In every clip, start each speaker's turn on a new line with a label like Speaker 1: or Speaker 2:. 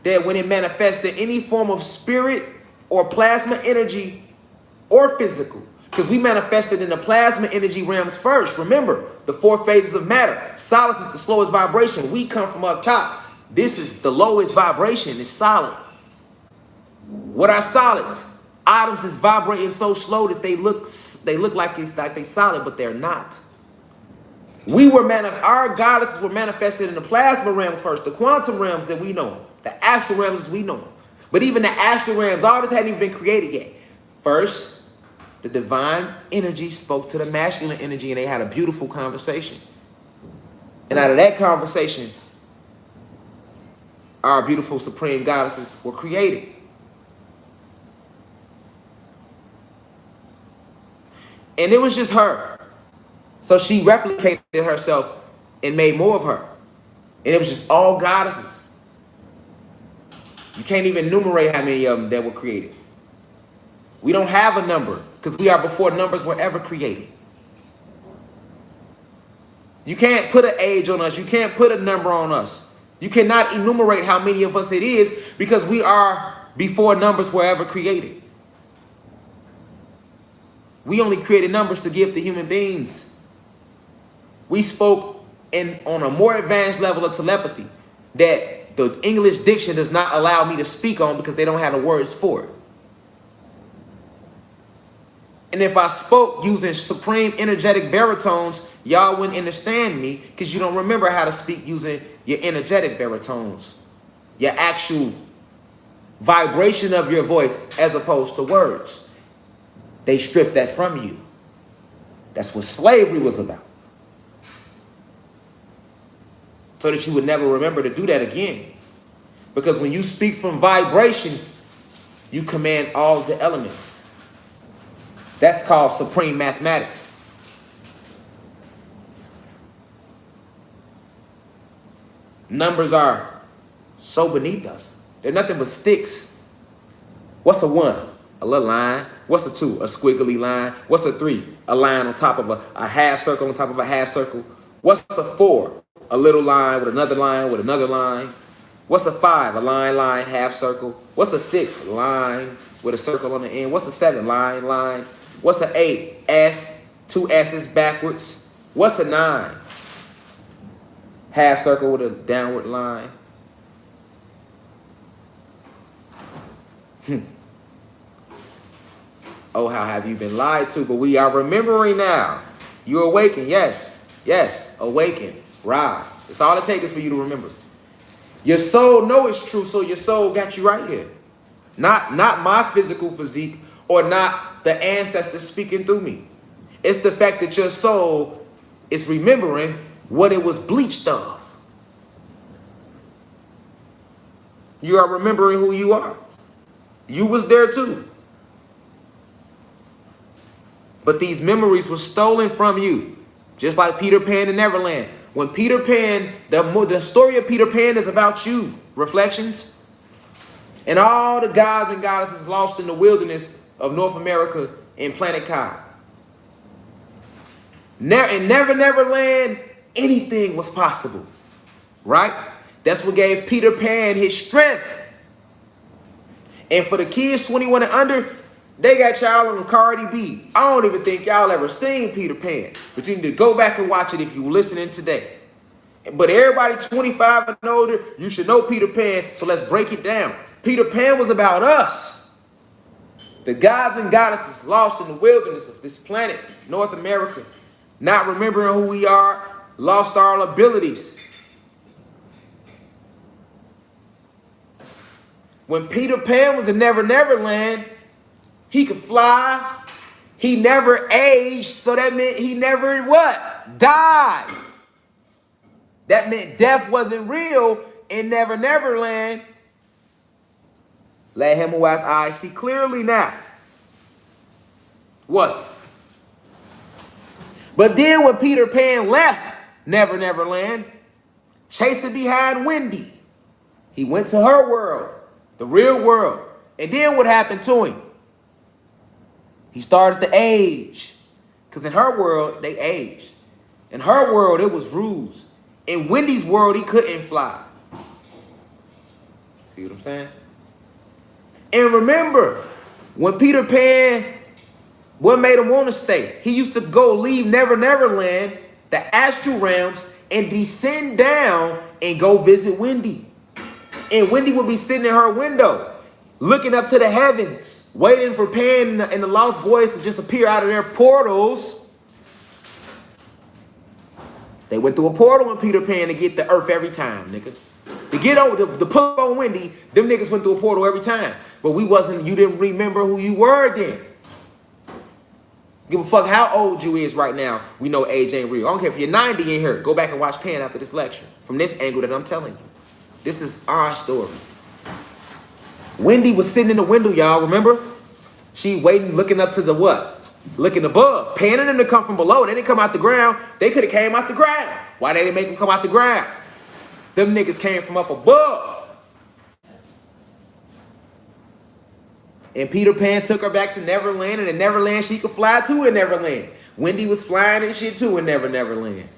Speaker 1: that when it manifests in any form of spirit or plasma energy or physical, because we manifested in the plasma energy realms first. Remember, the 4 phases of matter. Solid is the slowest vibration. We come from up top. This is the lowest vibration. It's solid. What are solids? Atoms is vibrating so slow that they look like they solid, but they're not. Our goddesses were manifested in the plasma realm first, the quantum realms that we know, the astral realms as we know them. But even the astral realms, all this hadn't even been created yet. First, the divine energy spoke to the masculine energy, and they had a beautiful conversation. And out of that conversation, our beautiful supreme goddesses were created. And it was just her. So she replicated herself and made more of her. And it was just all goddesses. You can't even enumerate how many of them that were created. We don't have a number because we are before numbers were ever created. You can't put an age on us. You can't put a number on us. You cannot enumerate how many of us it is because we are before numbers were ever created. We only created numbers to give to human beings. We spoke on a more advanced level of telepathy that the English diction does not allow me to speak on because they don't have the words for it. And if I spoke using supreme energetic baritones, y'all wouldn't understand me because you don't remember how to speak using your energetic baritones, your actual vibration of your voice as opposed to words. They stripped that from you. That's what slavery was about. So that you would never remember to do that again. Because when you speak from vibration, you command all of the elements. That's called supreme mathematics. Numbers are so beneath us. They're nothing but sticks. What's a 1? A little line. What's a 2? A squiggly line. What's a 3? A line on top of a half circle on top of a half circle. What's a 4? A little line with another line with another line. What's a 5? A line, half circle. What's a 6? A line with a circle on the end. What's a 7? Line. What's a 8? S, 2 S's backwards. What's a 9? Half circle with a downward line. Oh, how have you been lied to? But we are remembering now. You awaken, yes, awaken, rise. It's all it takes is for you to remember. Your soul know it's true, so your soul got you right here. Not my physical physique or not the ancestors speaking through me. It's the fact that your soul is remembering what it was bleached of. You are remembering who you are. You was there too. But these memories were stolen from you. Just like Peter Pan in Neverland. When Peter Pan, the story of Peter Pan is about you. Reflections. And all the gods and goddesses lost in the wilderness of North America and Planet Kai. In Neverland, anything was possible. Right? That's what gave Peter Pan his strength. And for the kids 21 and under, they got y'all on Cardi B. I don't even think y'all ever seen Peter Pan. But you need to go back and watch it if you're listening today. But everybody 25 and older, you should know Peter Pan. So let's break it down. Peter Pan was about us. The gods and goddesses lost in the wilderness of this planet, North America. Not remembering who we are, lost our abilities. When Peter Pan was in Neverland, he could fly. He never aged, so that meant he never what? Died. That meant death wasn't real in Neverland. Let him who has eyes see clearly now. Was it? But then when Peter Pan left Neverland, chasing behind Wendy, he went to her world, the real world. And then what happened to him? He started to age. Because in her world, they aged. In her world, it was rules. In Wendy's world, he couldn't fly. See what I'm saying? And remember, when Peter Pan, what made him want to stay? He used to go leave Never Never Land, the astral realms, and descend down and go visit Wendy. And Wendy would be sitting in her window, looking up to the heavens, waiting for Pan and the Lost Boys to just appear out of their portals. They went through a portal in Peter Pan to get the Earth every time, nigga. To get over, to pull up on Wendy, them niggas went through a portal every time. But you didn't remember who you were then. Give a fuck how old you is right now. We know age ain't real. I don't care if you're 90 in here. Go back and watch Pan after this lecture. From this angle that I'm telling you. This is our story. Wendy was sitting in the window, y'all, remember? She waiting, looking up to the what? Looking above. Pan and them to come from below. They didn't come out the ground. They could have came out the ground. Why they didn't make them come out the ground? Them niggas came from up above. And Peter Pan took her back to Neverland, and in Neverland she could fly too in Neverland. Wendy was flying and shit too in Neverland.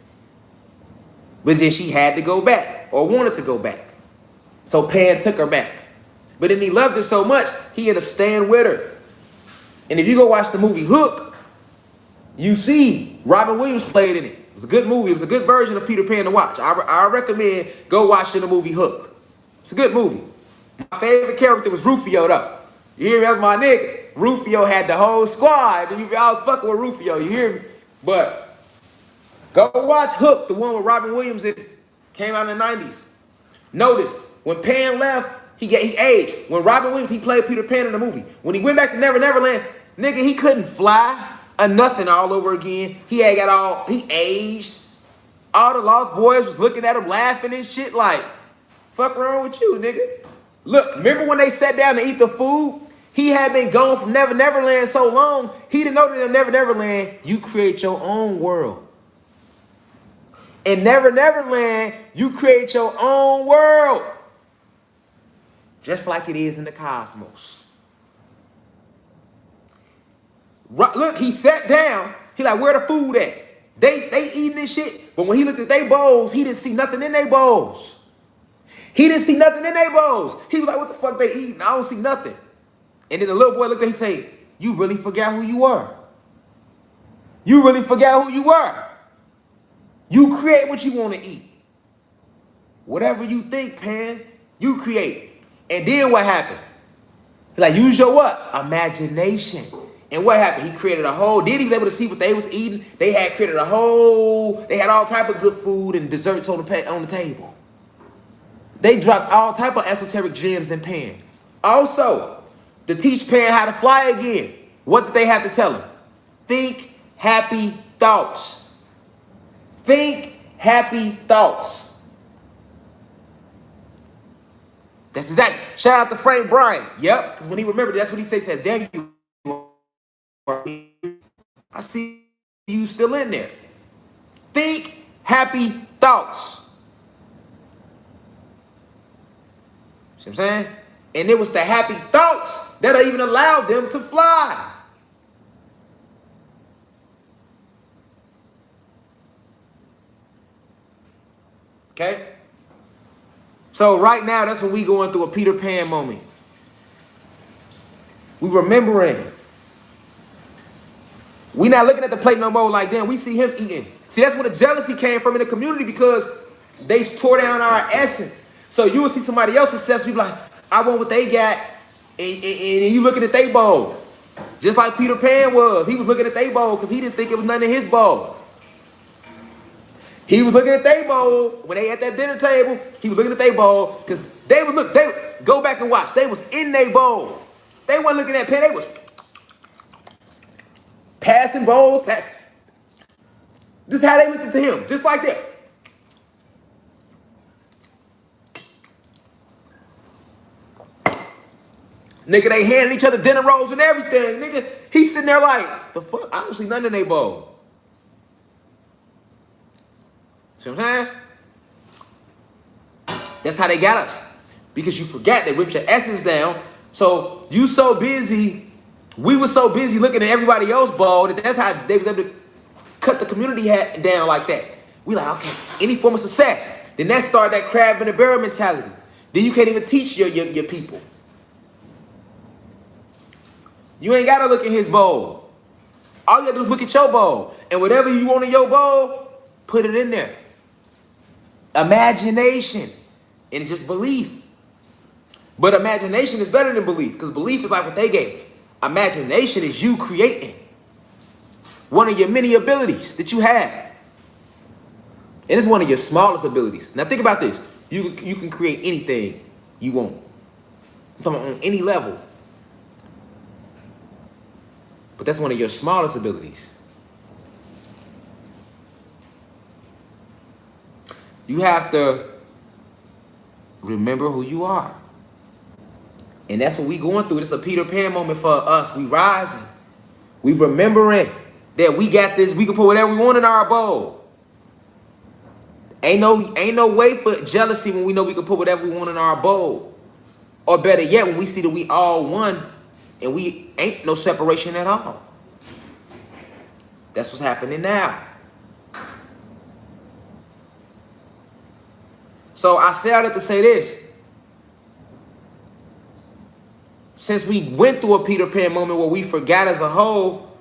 Speaker 1: But then she had to go back, or wanted to go back. So Pan took her back. But then he loved her so much, he ended up staying with her. And if you go watch the movie Hook, you see Robin Williams played in it. It was a good movie. It was a good version of Peter Pan to watch. I recommend go watch the movie Hook. It's a good movie. My favorite character was Rufio, though. You hear me? That's my nigga. Rufio had the whole squad. I was fucking with Rufio. You hear me? But go watch Hook, the one with Robin Williams. It came out in the 90s. Notice, when Pan left, he aged. When Robin Williams, he played Peter Pan in the movie. When he went back to Neverland, nigga, he couldn't fly or nothing all over again. He aged. All the Lost Boys was looking at him laughing and shit like, fuck wrong with you, nigga? Look, remember when they sat down to eat the food? He had been gone from Neverland so long, he didn't know that in Neverland, you create your own world. In Neverland, you create your own world. Just like it is in the cosmos. Look, he sat down. He like, where the food at? They eating this shit. But when he looked at their bowls, he didn't see nothing in their bowls. He didn't see nothing in their bowls. He was like, what the fuck they eating? I don't see nothing. And then the little boy looked at him and say, you really forgot who you were. You really forgot who you were. You create what you want to eat. Whatever you think, Pan, you create. And then what happened? Like, use your what? Imagination. And what happened? He created a whole, then he was able to see what they was eating. They had created they had all type of good food and desserts on the table. They dropped all type of esoteric gems in Pan. Also, to teach Pan how to fly again, what did they have to tell him? Think happy thoughts. Think happy thoughts. That's exactly. Shout out to Frank Bryan. Yep, because when he remembered, that's what he said. There you are. I see you still in there. Think happy thoughts. See what I'm saying? And it was the happy thoughts that even allowed them to fly. Okay? So right now, that's when we going through a Peter Pan moment. We remembering. We not looking at the plate no more like, damn, we see him eating. See, that's where the jealousy came from in the community because they tore down our essence. So you will see somebody else's success, you be like, I want what they got, and you looking at their bowl. Just like Peter Pan was. He was looking at their bowl because he didn't think it was nothing in his bowl. He was looking at their bowl when they at that dinner table. He was looking at their bowl because they go back and watch. They was in their bowl. They weren't looking at Pan. They was passing bowls. This is how they looked at him, just like that. Nigga, they handing each other dinner rolls and everything. Nigga, he's sitting there like, the fuck? I don't see nothing in their bowl. See what I'm saying? That's how they got us. Because you forgot they ripped your essence down. So you so busy, we were so busy looking at everybody else's bowl that's how they was able to cut the community hat down like that. We like, okay, any form of success. Then that started that crab in the barrel mentality. Then you can't even teach your people. You ain't got to look at his bowl. All you got to do is look at your bowl. And whatever you want in your bowl, put it in there. Imagination and just belief. But imagination is better than belief, because belief is like what they gave us. Imagination is you creating one of your many abilities that you have. And it's one of your smallest abilities. Now think about this. You can create anything you want. I'm talking about on any level. But that's one of your smallest abilities. You have to remember who you are. And that's what we going through. This is a Peter Pan moment for us. We rising. We remembering that we got this. We can put whatever we want in our bowl. Ain't no way for jealousy when we know we can put whatever we want in our bowl. Or better yet, when we see that we all one and we ain't no separation at all. That's what's happening now. So I say all that to say this. Since we went through a Peter Pan moment where we forgot as a whole,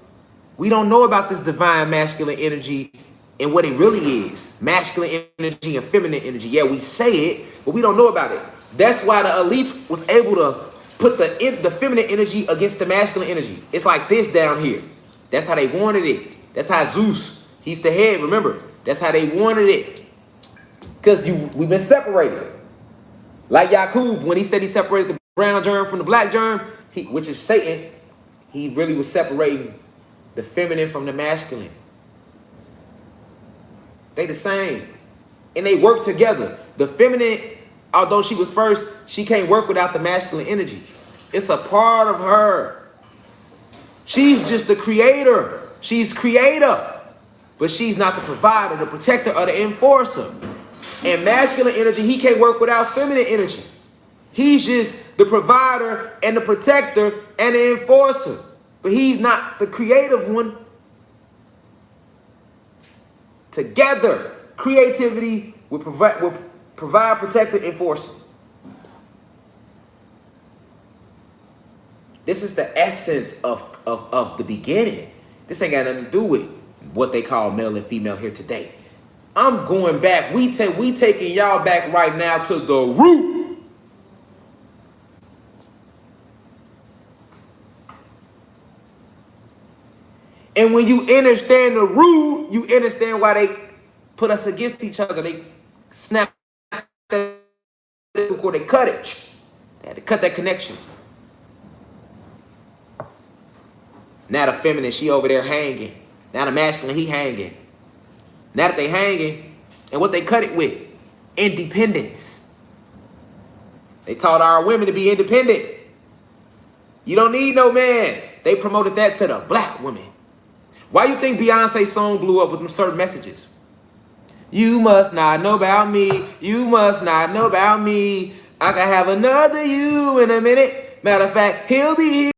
Speaker 1: we don't know about this divine masculine energy and what it really is. Masculine energy and feminine energy. Yeah, we say it, but we don't know about it. That's why the elites was able to put the feminine energy against the masculine energy. It's like this down here. That's how they wanted it. That's how Zeus, he's the head, remember? That's how they wanted it. Because we've been separated. Like Yakub, when he said he separated the brown germ from the black germ, which is Satan, he really was separating the feminine from the masculine. They the same. And they work together. The feminine, although she was first, she can't work without the masculine energy. It's a part of her. She's just the creator. She's creative. But she's not the provider, the protector, or the enforcer. And masculine energy, he can't work without feminine energy. He's just the provider and the protector and the enforcer. But he's not the creative one. Together, creativity will provide, protect, and enforce. This is the essence of the beginning. This ain't got nothing to do with what they call male and female here today. I'm going back. We taking y'all back right now to the root. And when you understand the root, you understand why they put us against each other. They snap that, or they cut it. They had to cut that connection. Now the feminine, she over there hanging. Now the masculine, he hanging. Now that they hanging, and what they cut it with? Independence. They taught our women to be independent. You don't need no man. They promoted that to the black woman. Why you think Beyonce's song blew up with them certain messages? You must not know about me. You must not know about me. I can have another you in a minute. Matter of fact, he'll be here.